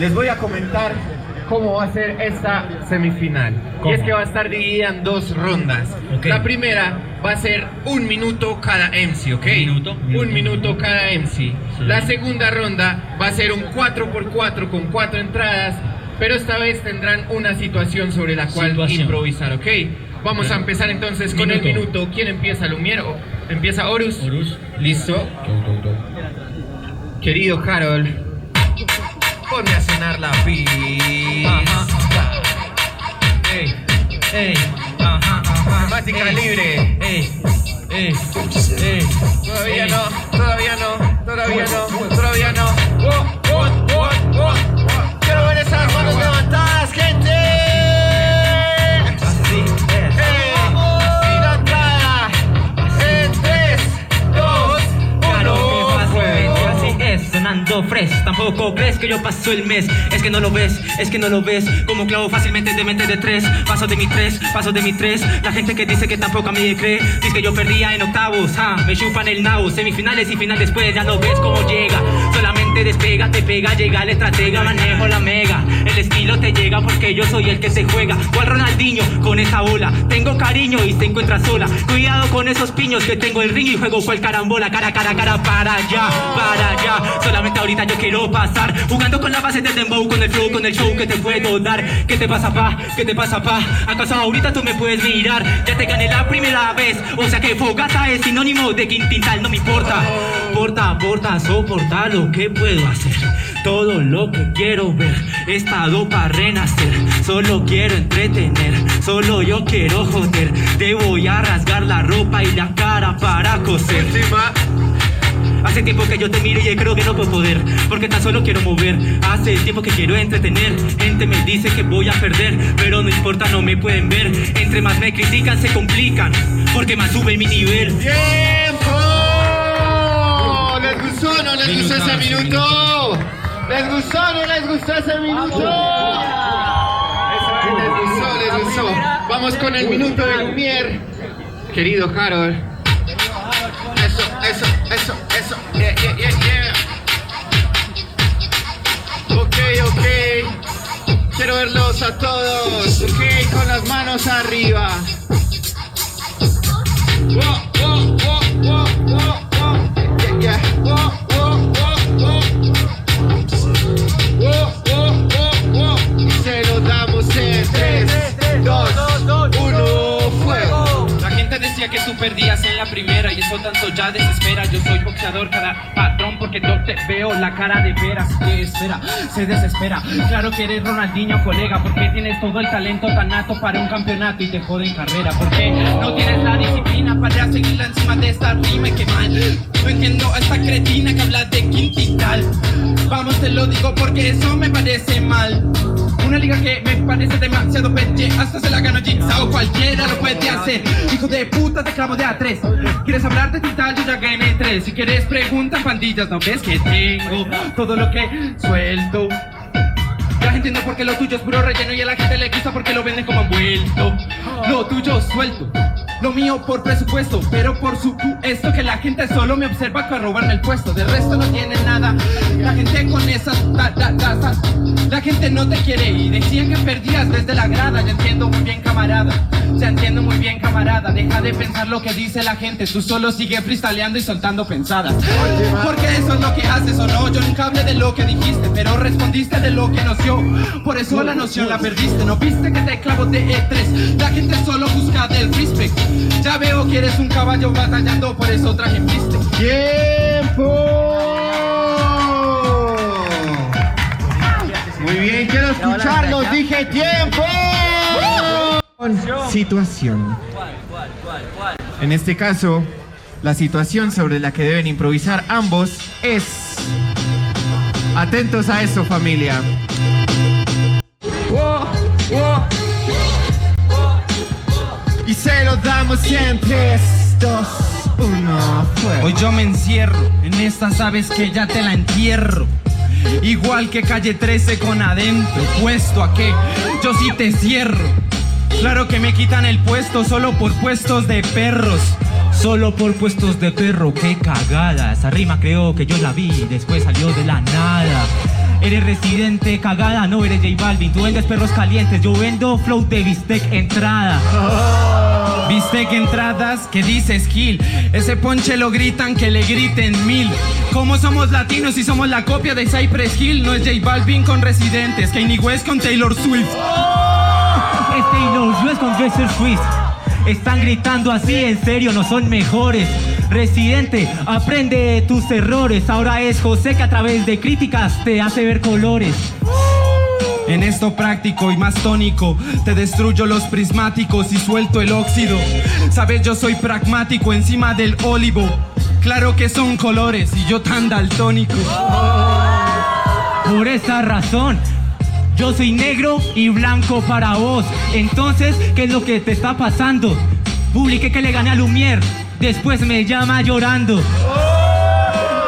les voy a comentar cómo va a ser esta semifinal. ¿Cómo? Y es que va a estar dividida en 2 rondas. Ok. La primera va a ser 1 minuto cada MC, ¿ok? Un minuto cada MC. Sí. La segunda ronda va a ser un 4x4 con 4 entradas, pero esta vez tendrán una situación sobre la cual improvisar, ¿ok? Vamos a empezar entonces con el minuto. ¿Quién empieza, Lumier? ¿Empieza Horus? Listo. Querido Harold, ponme a cenar la pista. Temática libre. Todavía no. Quiero ver esas manos levantadas, gente. Así es. Y la entrada en 3, 2, 1. Fácilmente así es, sonando fresh. Tampoco crees que yo paso el mes. Es que no lo ves, como clavo fácilmente de mente de 3. Paso de mi 3. La gente que dice que tampoco a mí me cree, dice que yo perdía en octavos. Me chupan el nabo, semifinales y final después. Ya no ves cómo llega, solamente despega, te pega, llega el estratega, manejo la mega. El estilo te llega porque yo soy el que se juega. Cual Ronaldinho con esa bola, tengo cariño y te encuentras sola. Cuidado con esos piños que tengo el ring y juego cual carambola. Cara, para allá. Solamente ahorita yo quiero pasar, jugando con la base del dembow, con el flow, con el show que te puedo dar. ¿Qué te pasa, pa? ¿Acaso ahorita tú me puedes mirar? Ya te gané la primera vez, o sea que fogata es sinónimo de quintintal. No me importa, soporta lo que puedo hacer. Todo lo que quiero ver, he estado para renacer. Solo quiero entretener, solo yo quiero joder. Te voy a rasgar la ropa y la cara para coser. Hace tiempo que yo te miro y creo que no puedo poder, porque tan solo quiero mover. Hace tiempo que quiero entretener. Gente me dice que voy a perder, pero no importa, no me pueden ver. Entre más me critican se complican, porque más sube mi nivel. ¡Tiempo! ¿Les gustó o no les gustó ese minuto? ¿Les gustó o no les gustó ese minuto? Les gustó. Vamos con el minuto de Lumier. Querido Harold. Eso. Yeah. Ok. Quiero verlos a todos. Ok, con las manos arriba. Wow. Yeah. Wow. Se lo damos en 3, 2, 1, fuego. La gente decía que tú perdías en la primera y eso tanto ya desespera. Yo soy boxeador, cada patrón, porque yo te veo la cara de veras. ¿Qué espera? Se desespera. Claro que eres Ronaldinho, colega, porque tienes todo el talento tan nato para un campeonato y te jode en carrera. Porque no tienes la disciplina para seguirla encima de esta rima. Y qué mal, no entiendo a esta cretina que habla de quintital. Vamos, te lo digo porque eso me parece mal. Una liga que me parece demasiado peche, hasta se la ganó Jigsaw, cualquiera lo puede hacer. Hijo de puta, te clavo de A3. ¿Quieres hablar de tintal? Yo ya gané 3. Si quieres preguntas, pandillas, ¿no ves que tengo todo lo que suelto? Ya entiendo por qué lo tuyo es puro relleno y a la gente le gusta porque lo venden como envuelto. Lo tuyo suelto, lo mío por presupuesto, pero por supuesto que la gente solo me observa para robarme el puesto. De resto no tiene nada. La gente con esas la gente no te quiere y decían que perdías desde la grada. Ya entiendo muy bien, camarada. Deja de pensar lo que dice la gente. Tú solo sigue freestyleando y soltando pensadas. Porque eso es lo que haces o no. Yo nunca hablé de lo que dijiste, pero respondiste de lo que nos dio. Por eso la noción la perdiste. No viste que te clavo de E3. La gente solo busca del respect. Ya veo que eres un caballo batallando, por eso traje viste. ¡Tiempo! Muy bien, quiero escucharlos. Dije tiempo. Situación. En este caso, la situación sobre la que deben improvisar ambos es... Atentos a eso, familia. Y se lo damos en 3, 2, 1, fuego. Hoy yo me encierro, en esta sabes que ya te la entierro. Igual que calle 13 con adentro, puesto a que yo sí te cierro. Claro que me quitan el puesto solo por puestos de perros. Solo por puestos de perro, qué cagada. Esa rima creo que yo la vi, después salió de la nada. Eres residente, cagada, no eres J Balvin. Tú vendes perros calientes, yo vendo flow de bistec entrada. Bistec entradas, ¿qué dices, Gil? Ese ponche lo gritan, que le griten 1000. ¿Cómo somos latinos y somos la copia de Cypress Hill? No es J Balvin con Residentes, Kanye West con Taylor Swift. Es Taylor Swift con Dresser Swift. Están gritando así, en serio, no son mejores. Residente, aprende de tus errores. Ahora es José que a través de críticas te hace ver colores. En esto práctico y más tónico, te destruyo los prismáticos y suelto el óxido. Sabes, yo soy pragmático encima del ólivo. Claro que son colores y yo tan daltónico. Por esa razón, yo soy negro y blanco para vos. Entonces, ¿qué es lo que te está pasando? Publiqué que le gané a Lumière, después me llama llorando.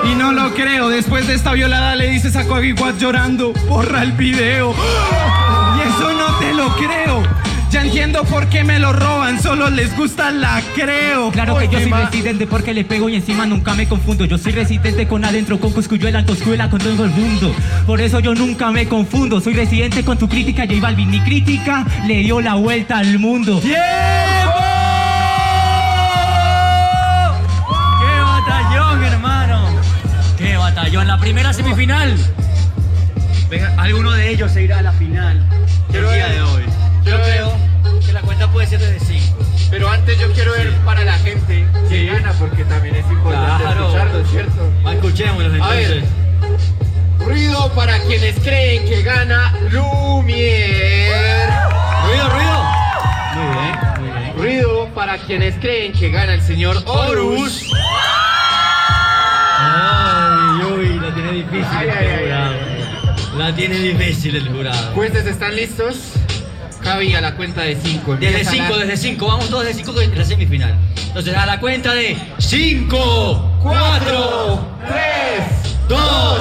Y no lo creo, después de esta violada le dices a Kobe Watt llorando, borra el video. Y eso no te lo creo. Ya entiendo por qué me lo roban, solo les gusta la creo. Claro que yo soy residente porque le pego y encima nunca me confundo. Yo soy residente con adentro, con Cosculluela, Toscuela, con todo el mundo. Por eso yo nunca me confundo. Soy residente con tu crítica, J Balvin. Mi crítica le dio la vuelta al mundo. ¡Tiempo! ¡Qué batallón, hermano! ¡Qué batallón! La primera semifinal. Venga, alguno de ellos se irá a la final del día de hoy. Yo creo que la cuenta puede ser desde 5. Pero antes yo quiero ver para la gente que gana, porque también es importante escucharlo, ¿cierto? Escuchémoslos entonces. A ver, ruido para quienes creen que gana Lumière. Ruido, ruido. Muy bien, muy bien. Ruido para quienes creen que gana el señor Horus. Ay, uy, la tiene difícil Ay, el ay, ay, jurado. La tiene difícil el jurado. ¿Jueces están listos? Javi, a la cuenta de 5. Desde 5, desde 5. Vamos todos desde 5 en la semifinal. Entonces, a la cuenta de 5, 4, 3, 2,